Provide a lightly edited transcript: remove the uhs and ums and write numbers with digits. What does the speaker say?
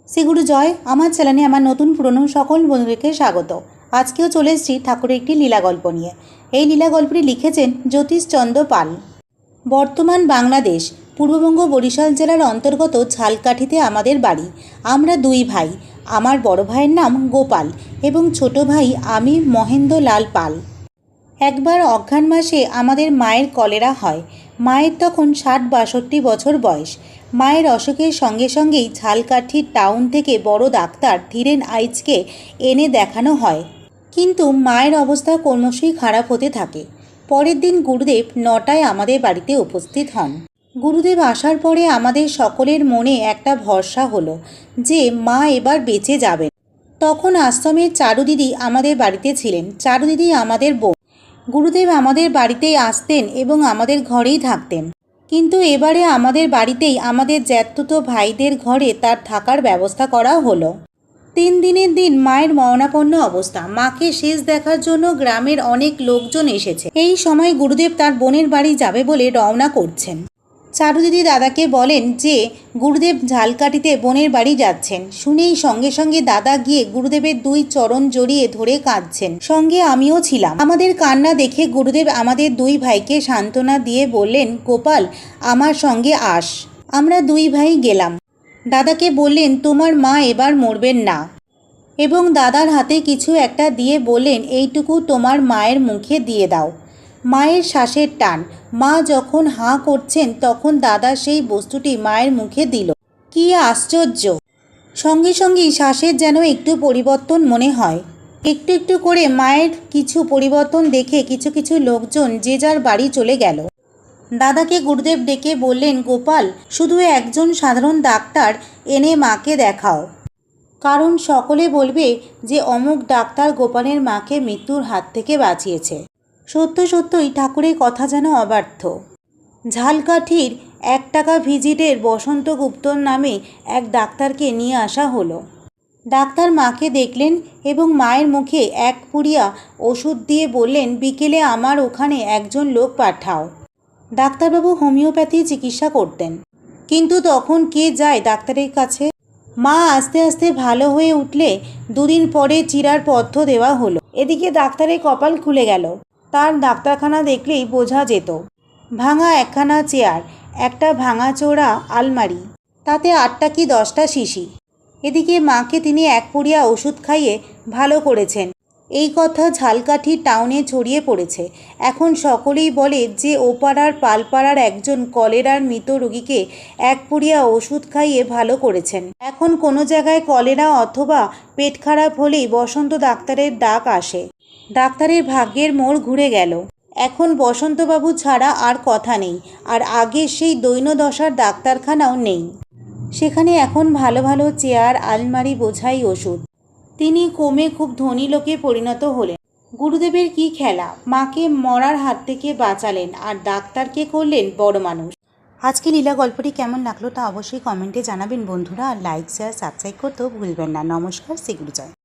শ্রীগুরু জয়। আমার চ্যানেলে আমার নতুন পুরনো সকল বন্ধুদেরকে স্বাগত। আজকেও চলে এসেছি ঠাকুরের একটি লীলা গল্প নিয়ে। এই লীলা গল্পটি লিখেছেন জ্যোতিষচন্দ্র পাল। বর্তমান বাংলাদেশ পূর্ববঙ্গ বরিশাল জেলার অন্তর্গত ঝালকাঠিতে আমাদের বাড়ি। আমরা দুই ভাই। আমার বড় ভাইয়ের নাম গোপাল এবং ছোট ভাই আমি মহেন্দ্রলাল পাল। একবার অঘ্রাণ মাসে আমাদের মায়ের কলেরা হয়। মায়ের তখন ৬০-৬২ বছর বয়স। মায়ের অসুখের সঙ্গে সঙ্গেই ঝালকাঠির টাউন থেকে বড় ডাক্তার ধীরেন আইচকে এনে দেখানো হয়, কিন্তু মায়ের অবস্থা ক্রমশই খারাপ হতে থাকে। পরের দিন গুরুদেব ৯টায় আমাদের বাড়িতে উপস্থিত হন। গুরুদেব আসার পরে আমাদের সকলের মনে একটা ভরসা হলো যে মা এবার বেঁচে যাবেন। তখন আশ্রমের চারুদিদি আমাদের বাড়িতে ছিলেন। চারুদিদি আমাদের বোন। গুরুদেব আমাদের বাড়িতেই আসতেন এবং আমাদের ঘরেই থাকতেন, কিন্তু এবারে আমাদের বাড়িতেই আমাদের জ্যাঠতুতো ভাইদের ঘরে তার থাকার ব্যবস্থা করা হলো। ৩ দিনের দিন মায়ের মরণাপন্ন অবস্থা। মাকে শেষ দেখার জন্য গ্রামের অনেক লোকজন এসেছে। এই সময় গুরুদেব তার বোনের বাড়ি যাবে বলে রওনা করছেন। চারুদিদি দাদাকে বলেন যে গুরুদেব ঝালকাঠিতে বোনের বাড়ি যাচ্ছেন। শুনেই সঙ্গে সঙ্গে দাদা গিয়ে গুরুদেবের ২ চরণ জড়িয়ে ধরে কাঁদছেন। সঙ্গে আমিও ছিলাম। আমাদের কান্না দেখে গুরুদেব আমাদের ২ ভাইকে সান্ত্বনা দিয়ে বললেন, গোপাল, আমার সঙ্গে আস। আমরা ২ ভাই গেলাম। দাদাকে বললেন, তোমার মা এবার মরবেন না, এবং দাদার হাতে কিছু একটা দিয়ে বললেন, এইটুকু তোমার মায়ের মুখে দিয়ে দাও। মায়ের শ্বাসের টান। মা যখন হাঁ করছেন তখন দাদা সেই বস্তুটি মায়ের মুখে দিল। কি আশ্চর্য! সঙ্গে সঙ্গেই শ্বাসের যেন একটু পরিবর্তন মনে হয়। একটু একটু করে মায়ের কিছু পরিবর্তন দেখে কিছু কিছু লোকজন যে যার বাড়ি চলে গেল। দাদাকে গুরুদেব ডেকে বললেন, গোপাল, শুধু একজন সাধারণ ডাক্তার এনে মাকে দেখাও, কারণ সকলে বলবে যে অমুক ডাক্তার গোপালের মাকে মৃত্যুর হাত থেকে বাঁচিয়েছে। সত্য সত্যই ঠাকুরের কথা যেন অব্যর্থ। ঝালকাঠির ১ টাকা ভিজিটের বসন্ত গুপ্তর নামে এক ডাক্তারকে নিয়ে আসা হলো। ডাক্তার মাকে দেখলেন এবং মায়ের মুখে ১ পুড়িয়া ওষুধ দিয়ে বললেন, বিকেলে আমার ওখানে একজন লোক পাঠাও। ডাক্তারবাবু হোমিওপ্যাথি চিকিৎসা করতেন, কিন্তু তখন কে যায় ডাক্তারের কাছে? মা আস্তে আস্তে ভালো হয়ে উঠলে ২ দিন পরে চিরার পথ্য দেওয়া হলো। এদিকে ডাক্তারের কপাল খুলে গেল। তার ডাক্তারখানা দেখলেই বোঝা যেত। ভাঙা একখানা চেয়ার, একটা ভাঙাচোরা আলমারি, তাতে ৮টা কি ১০টা শিশি। এদিকে মাকে তিনি ১ পুড়িয়া ওষুধ খাইয়ে ভালো করেছেন, এই কথা ঝালকাঠি টাউনে ছড়িয়ে পড়েছে। এখন সকলেই বলে যে ওপাড়ার পালপাড়ার একজন কলেরার মৃত রোগীকে ১ পুড়িয়া ওষুধ খাইয়ে ভালো করেছেন। এখন কোনো জায়গায় কলেরা অথবা পেট খারাপ হলেই বসন্ত ডাক্তারের ডাক আসে। ডাক্তারের ভাগ্যের মোড় ঘুরে গেল। এখন বসন্তবাবু ছাড়া আর কথা নেই, আর আগের সেই দৈন্যদশার ডাক্তারখানাও নেই। সেখানে এখন ভালো ভালো চেয়ার, আলমারি বোঝাই ওষুধ। তিনি কমে খুব ধনী লোকে পরিণত হলেন। গুরুদেবের কি খেলা! মাকে মরার হাত থেকে বাঁচালেন আর ডাক্তারকে করলেন বড় মানুষ। আজকে লীলা গল্পটি কেমন লাগলো তা অবশ্যই কমেন্টে জানাবেন বন্ধুরা, আর লাইক, শেয়ার, সাবস্ক্রাইব করতেও ভুলবেন না। নমস্কার, শ্রীগুরু জয়।